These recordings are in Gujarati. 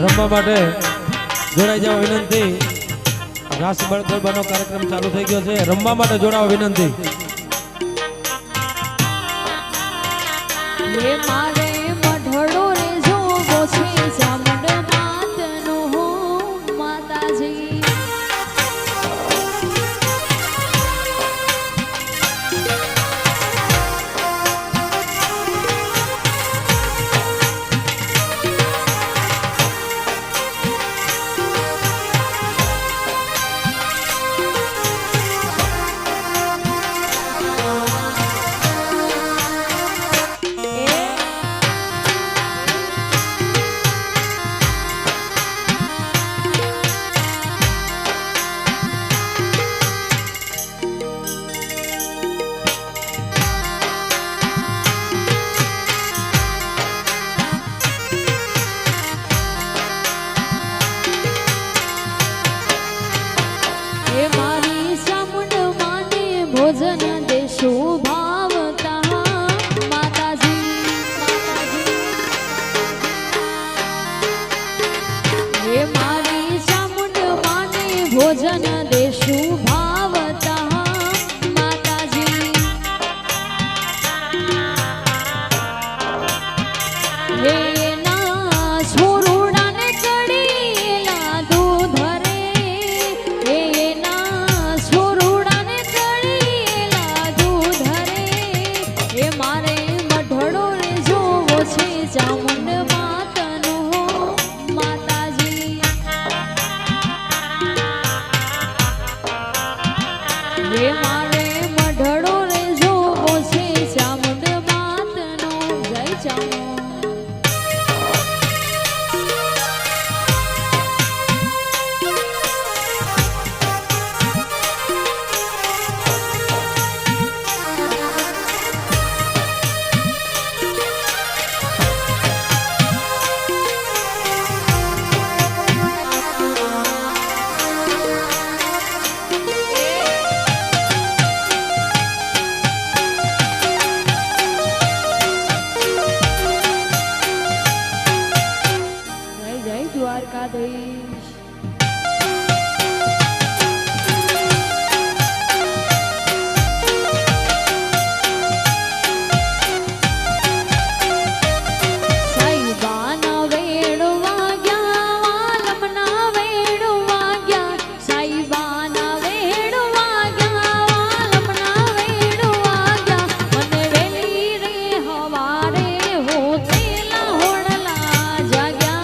રમવા માટે જોડાઈ જાવ વિનંતી। રાસ ગરબાનો કાર્યક્રમ ચાલુ થઈ ગયો છે। રમવા માટે જોડાવા વિનંતી। મારે મઢડો રે જોવો છે ચામુંડ માતનો માતાજી। ભોજન દેશો ભાવતા માતાજી। હે મારી ચામુંડ માને ભોજન દેશો ભાવતા માતાજી। હે ના છોરુડાને કડીલા દૂધ રે। હે ના છોરુડાને એ મારે મઢડો રે જોવો છે ચામુંડ માતનો માતાજી। એ મારે મઢડો રે જોવો છે ચામુંડ માતનો। જય ચામુંડ। દ્વારકાધીશ। સાઈબાના વેડવા ગયા વાલમના વેડવા ગયા। સાઈબાના વેડવા ગયા વાલમના વેડવા ગયા। મને વેલી રે હવારે હોતેલા હોડલા જાગ્યા।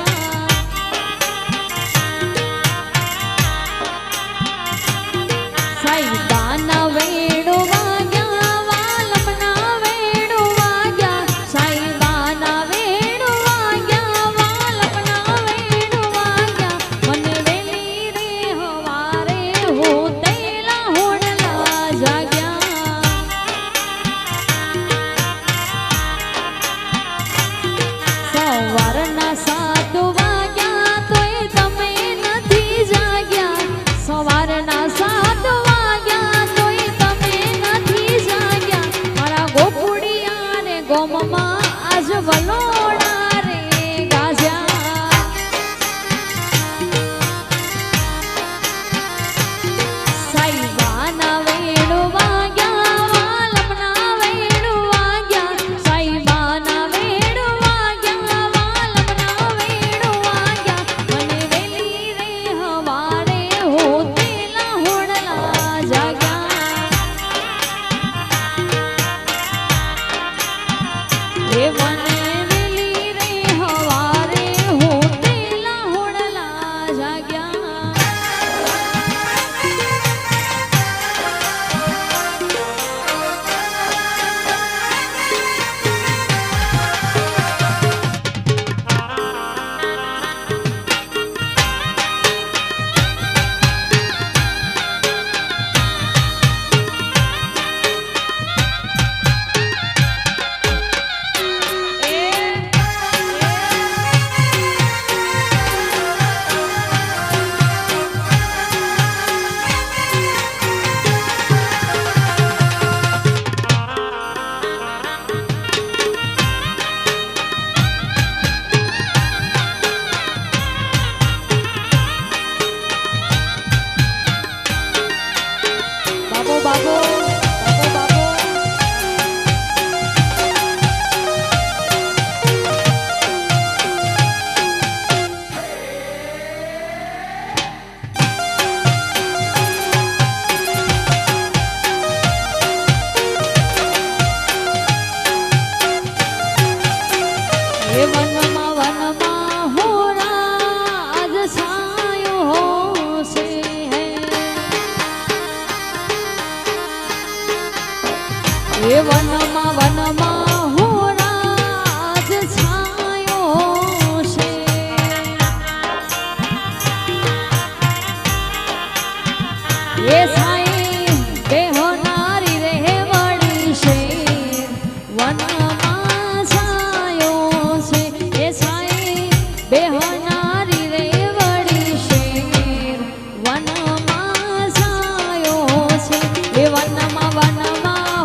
બેહનારી રે વળી શેર વનમાં સાયો છે એ વનમાં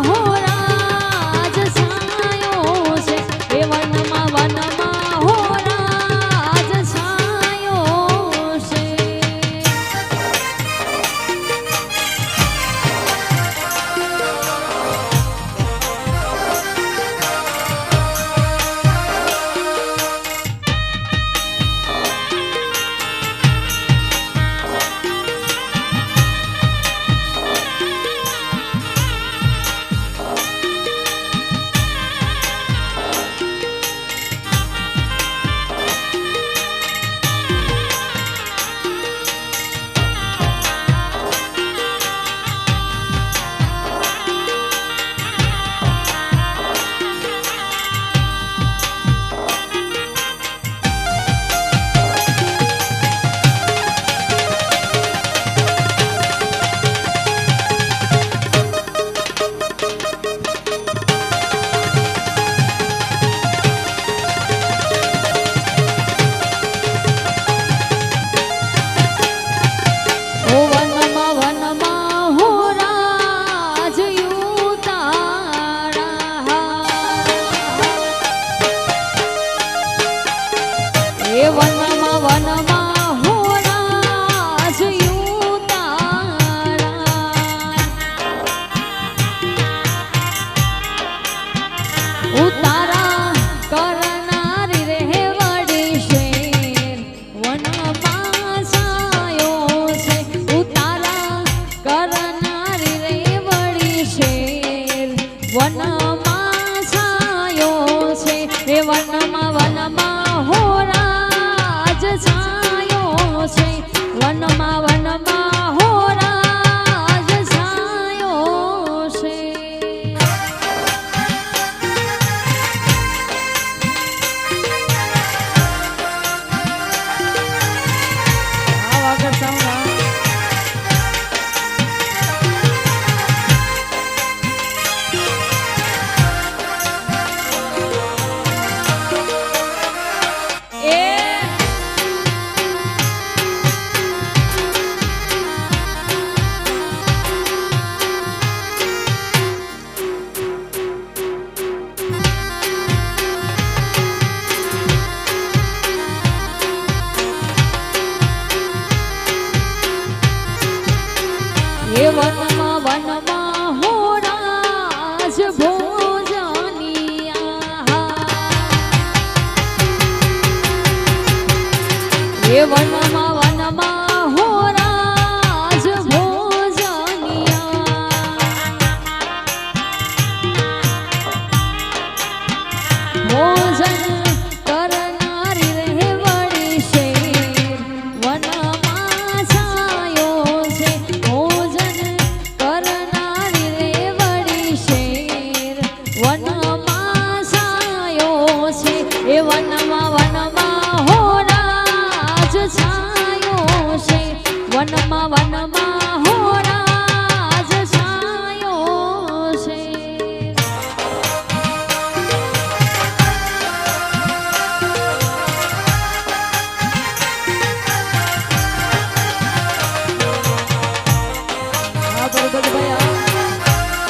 હો રાજ સાયો છે એ વનમાં હો રાજ સાયો છે. ઓ વનમાં હો રાજ યુતારા એ વનમાં હો રાજ યુતારા ઉતારા કરનારી રે વળી શેર વનમાં સાયો છે ઉતારા કરનારી રે વળી શેર વનમાં સાયો છે એ વનમાં હો રાજ સાયો છે વનમાં હો રાજ સાયો છે. આવ આગળ સાંભળો. એ વનમાં હો રાજ ભોજનિયા એ વનમાં હો રાજ ભોજનિયા ભોજન કરનારી રે વળી શેર વનમાં છાયો છે ભોજન કરનારી રે વળી શેર વનમાં છાયો છે એ વનમાં હો રાજ છાયો છે વનમાં હો રાજ છાયો છે. હા બરોબર ભાઈ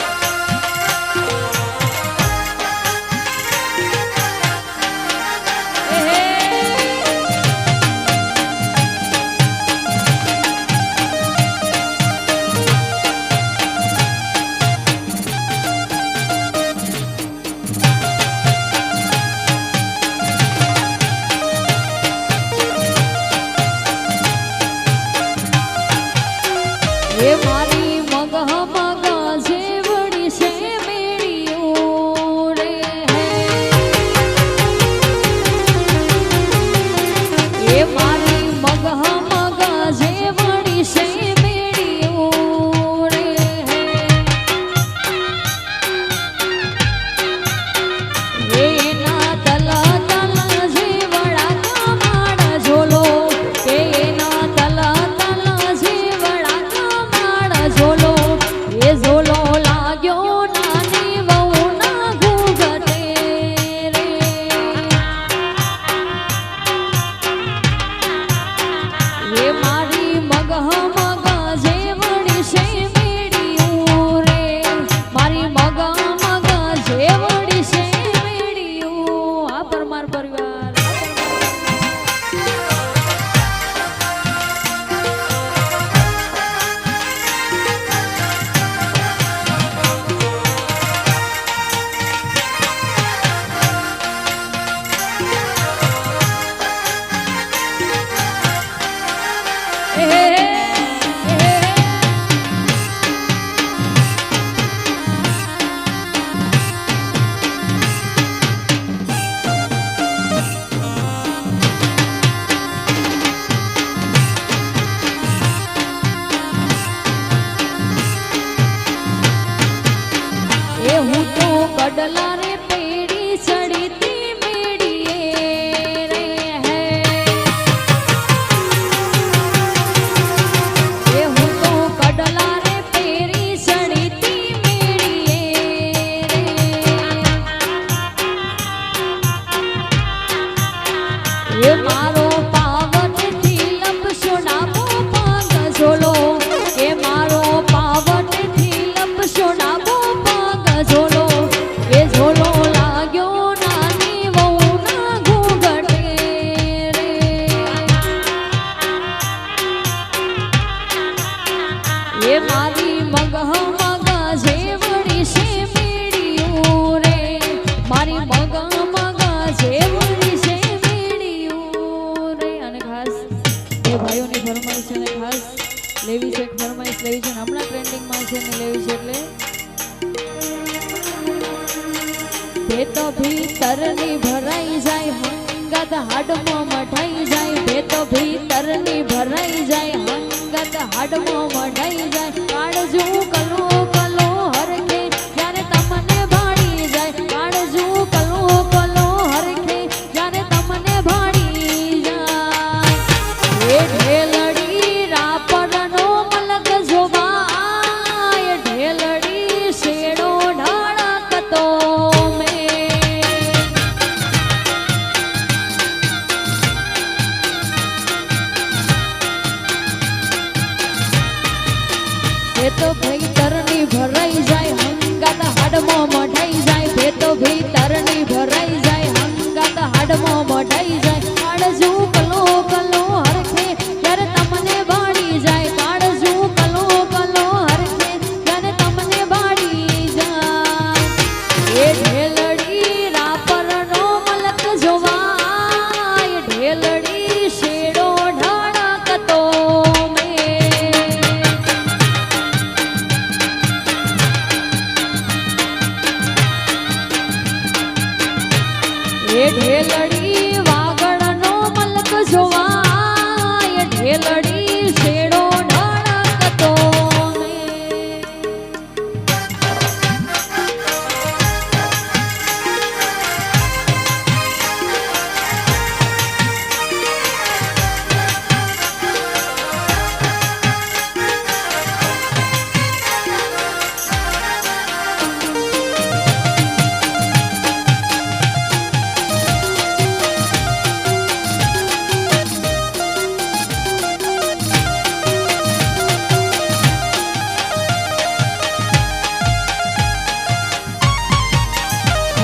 લેવી છે, ફરમાઈશ લેવી છે, હમણાં ટ્રેન્ડિંગમાં છે ને લેવી છે એટલે ભેતો ભીતરની ભરાઈ જાય હંગત હાડમાં મઢાઈ જાય ભેતો ભીતરની ભરાઈ જાય હંગત હાડમાં મઢાઈ જાય કાળજું કલો કલો હરખે જ્યારે તમને ભાળી જાય કાળજું કલો કલો હરખે જ્યારે તમને ભાળી જાય એ ઢેલડી રાપરનો મલક જોવાય ઢેલડી શેડો ઢાળકતો ભેતો ભીતરની ભરાઈ જાય હંગાત હાડમાં મઢાઈ જાય ભેતો ભીતરની ભરાઈ જાય હંગાત હાડમાં મઢાઈ જાય કાળજું કલો કલો હરખે જ્યારે તમને ભાળી જાય કાળજું કલો કલો હરખે જ્યારે તમને ભાળી જાય એ ઢેલડી રાપરનો મલક જોવાય ઢેલડી શેડો ઢાળકતો એ ઢેલડી વાગડનો મલક જોવાય ઢેલડી શેડો ઢળકતો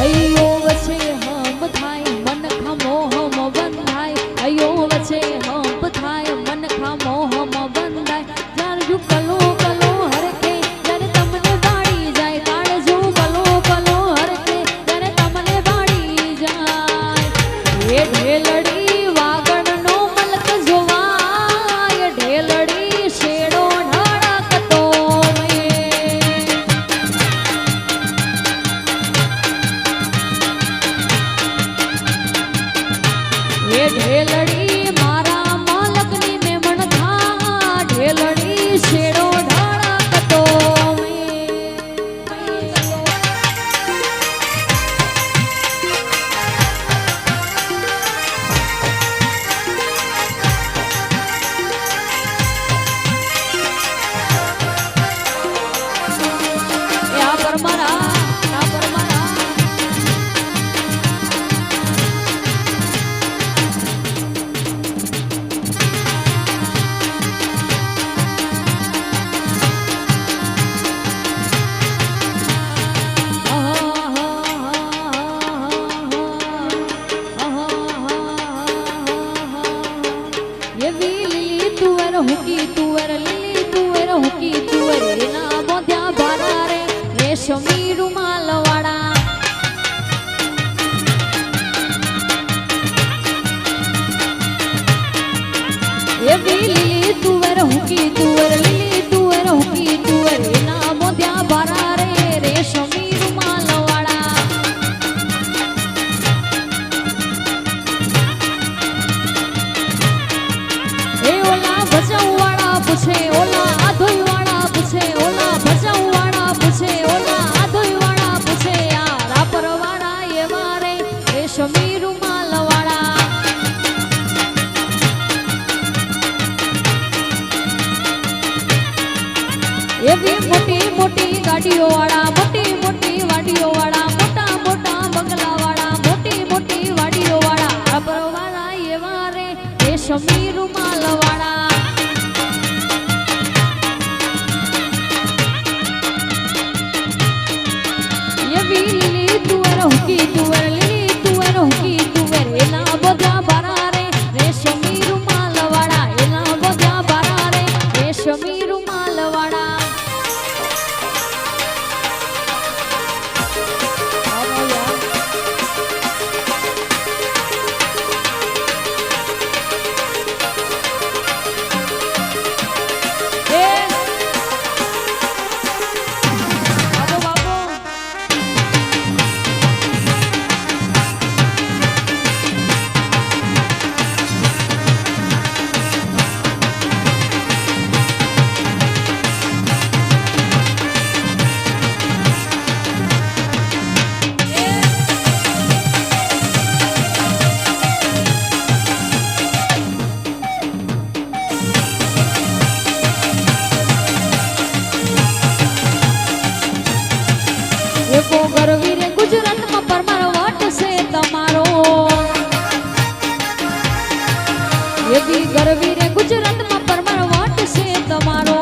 અયો વચ્ચે હંપ થાય મન ખમો હમ બંધાય અયો વચ્ચે હંપ થાય મન ખમો હમ બંધાય જારજુ કલો કલો હરખે જ્યારે તમને વાળી જાય કાળજુ કલો કલો હરખે જ્યારે તમને વાળી જાય એ ઢેલડી વાગડનો મલક જોવાય ઢેલડી શેડો ઢળકતો એ ઢેલડી મારા માલકની મેમણ થા ઢેલડી શેડો ઢળકતો એ આ પરમારા હુકી તુવર લીલી તુવર હુકી તુવર એના મોઢા ભરા રે રેશમી રૂમાલ વાળા એવી લીલી તુવર હુકી તુવર લીલી તુવર હુકી તુવર એના મોઢા ભરા રે રેશમી રૂમાલ વાળા એ ઓલા ભજવ વાળા પૂછે ઓલા આધોઈ વાળા પૂછે ઓલા ભજવ વાળા પૂછે ઓલા આધોઈ વાળા પૂછે આ રાપર વાળા એવા રે રેશમી રૂમાલ વાળા એવી મોટી મોટી ગાડીઓ વાળા મોટી મોટી વાડીઓ વાળા મોટા મોટા બંગલા વાળા મોટી મોટી વાડીઓ વાળા રાપર વાળા એવા રે રેશમી રૂમાલ વાળા એવી લીલી તુવર હુકી તુવર લીલી તુવર હુકી તુવર એના બધા ભરા રે રેશમી રૂમાલ વાળા એના બધા ભરા રે રેશમી રૂમાલ વાળા એ એવી ગરવી રે ગુજરાતમાં પરમાર વટ છે તમારો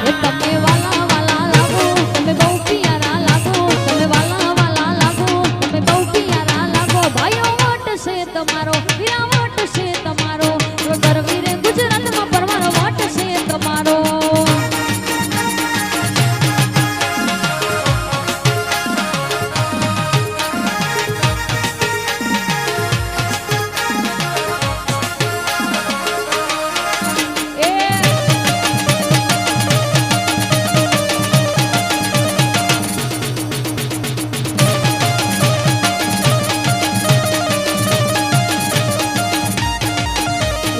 એ તમે વાલા વાલા લાગો તમે બહુ પિયારા લાગો તમે વાલા વાલા લાગો તમે બહુ પિયારા લાગો ભાઈઓ વટ છે તમારો વીરા વટ છે તમારો એ ગરવી રે ગુજરાતમાં પરમાર વટ છે તમારો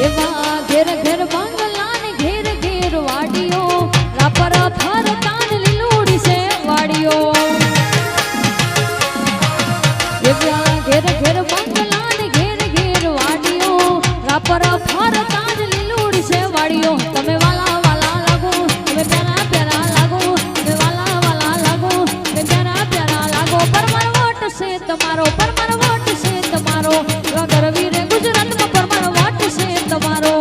એવા ઘેર ઘેર બંગલા ને ઘેર ઘેર વાડીઓ રાપર ફરતાન લીલુડી છે વાડીઓ એવા ઘેર ઘેર બંગલા ને ઘેર ઘેર વાડીઓ રાપર ફરતાન લીલુડી છે વાડીઓ તમે વાલા વાલા લાગો તમે પ્યારા પ્યારા લાગો તમે વાલા વાલા લાગો તમે પ્યારા પ્યારા લાગો પરમાર વટ છે તમારો પરમાર વટ છે તમારો એવા ગરવી રે ગુજરાતમાં પરમાર વટ છે તમારો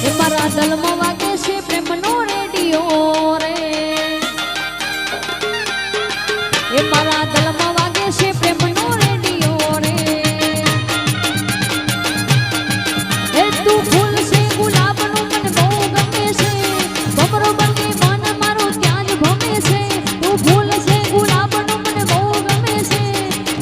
એ મારા દલમાં વાગે છે પ્રેમનો રેડિયો રે એ મારા દલમાં વાગે છે પ્રેમનો રેડિયો રે એ તું ફૂલ છે ગુલાબનું મને બહુ ગમે છે ભમરો બને મન મારું ત્યાં જ ભમે છે તું ફૂલ છે ગુલાબનું મને બહુ ગમે છે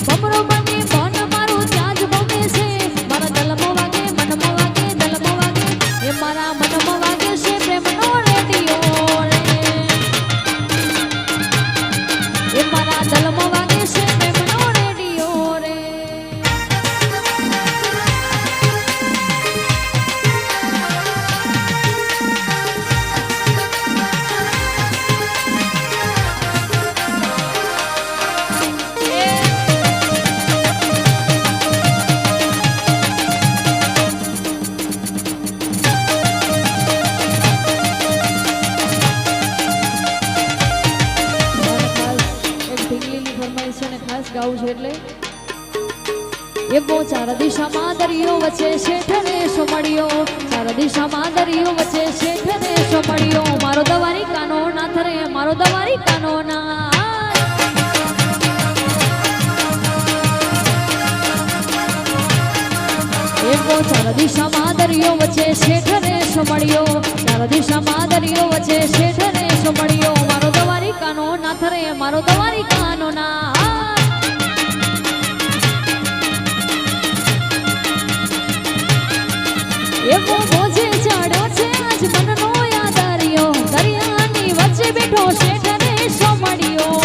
ભમરો બને મન મારું ત્યાં જ ભમે છે મારા દલમાં વાગે મનમાં વાગે દલમાં વાગે એ મારા મનમાં વાગે છે પ્રેમનો રેડિયો રે એ મારા દલમાં વાગે છે પ્રેમનો રેડિયો રે ગાવું છે એટલે એ બહુ ચાર દિશામાં દરિયો વચ્ચે શેઠ ને સોમળિયો ચાર દિશામાં દરિયો વચ્ચે શેઠ ને સોમળિયો મારો દવારી કાનો નાથ રે મારો દવારી કાનો ના એ બહુ ચાર દિશામાં દરિયો વચ્ચે શેઠ ને સોમળિયો ચાર દિશામાં દરિયો વચ્ચે શેઠ ને સોમળિયો મારો દવારી કાનો નાથ રે મારો દવારી કાનો ના એવો મોજે ચડ્યો છે આજ મનનો યાદરિયો દરિયાની વચ્ચે બેઠો શેઠ ને સોમળિયો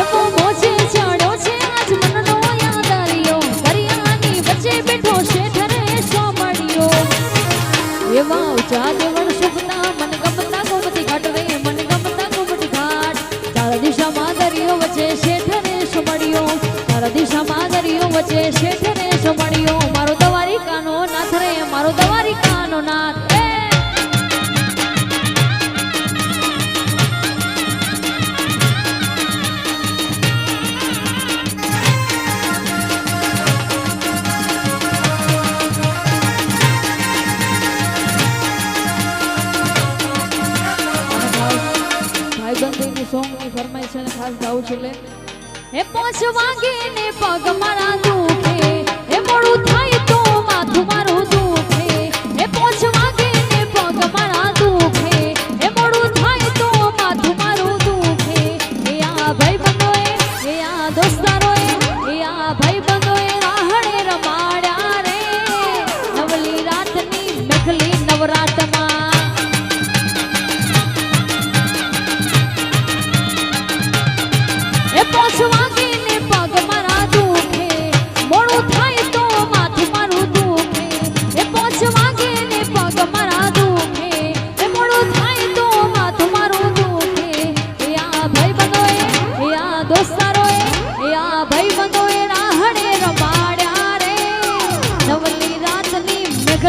એવો મોજે ચડ્યો છે આજ મનનો યાદરિયો દરિયાની વચ્ચે બેઠો શેઠ ને સોમળિયો એવા ઊંચા દેવળ શુભના મન ગમતા ગોમતી ઘાટ રે મન ગમતા ગોમતી ઘાટ ચાર દિશામાં દરિયો વચ્ચે શેઠ ને સોમળિયો ચાર દિશામાં દરિયો વચ્ચે શેઠ ને સોમળિયો મારો દવારી કાનો નાથ રે મારો દવારી કાનો નાથ ભાઈબંધીની સોંગની ફરમાઈશ અને ખાસ ગાવું છું એટલે હે 5 વાગે ને પગ મારા દુખે હે મોડું થાય તો માથું મારું દુખે હે 5 વાગે ને પગ મારા દુખે હે મોડું થાય તો માથું મારું દુખે એ આ ભાઈબંધોએ એ આ દોસ્તારોએ એ આ ભાઈબંધોએ રાહડે રમાડ્યા રે નવલી રાતની મેઘલી નવરાતમાં એ 5 વાગે ને પગ મારા દુખે મોડું થાય તો માથું મારું દુખે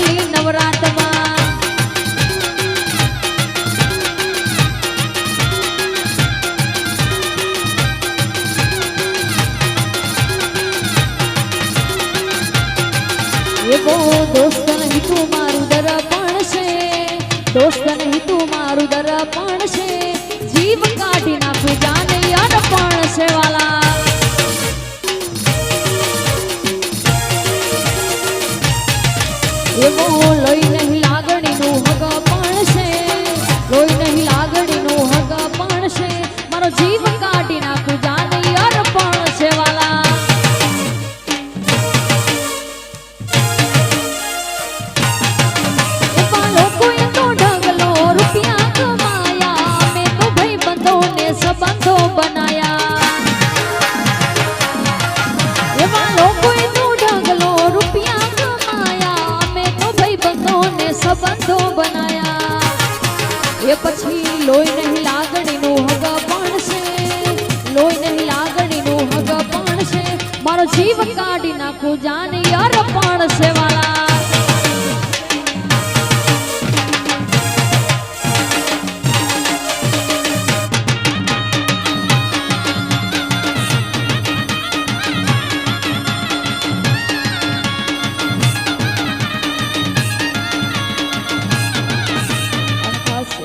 પહેલી નવરાતમાં એવો દોસ્ત નહીં તું મારું દર્પણ છે, દોસ્ત નહીં તું મારું દર્પણ છે, જીવ કાઢી નાખું જાને અર્પણ છે વાલા. એવો લોહી નહીં લાગણીનું હગ પણ છે, લોહી નહીં લાગણીનું હગ પણ છે, મારો જીવ કાઢી નાખું જાને અર્પણ છે વાલા. એવા લોકોએ તો ઢગલો રૂપિયા કમાયા, મેં તો ભાઈબંધોને સંબંધો બનાયા. એવા લોકોએ તો ઢગલો રૂપિયા કમાયા, મેં તો ભાઈબંધોને સંબંધો બનાયા. એ પછી લોહી નહીં લાગણીનું હગ પણ છે, લોહી નહીં લાગણીનું હગ પણ છે, મારો જીવ કાઢી નાખું જાને અર્પણ છે વાલા.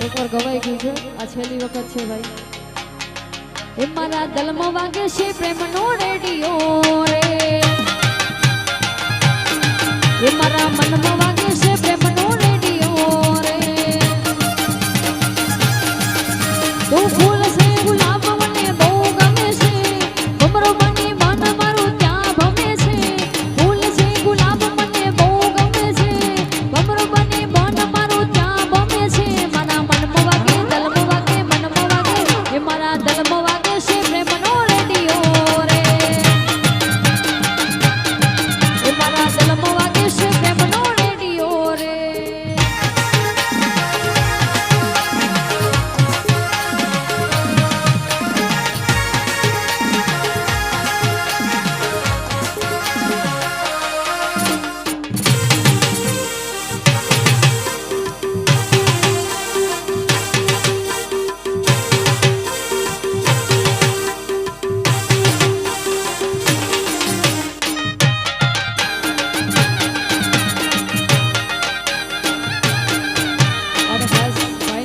એકવાર ગવાઈ ગયું છે, આ છેલ્લી વખત છે ભાઈ. એ મારા દિલમાં વાગે છે પ્રેમનો રેડિયો રે, એ મારા મનમાં વાગે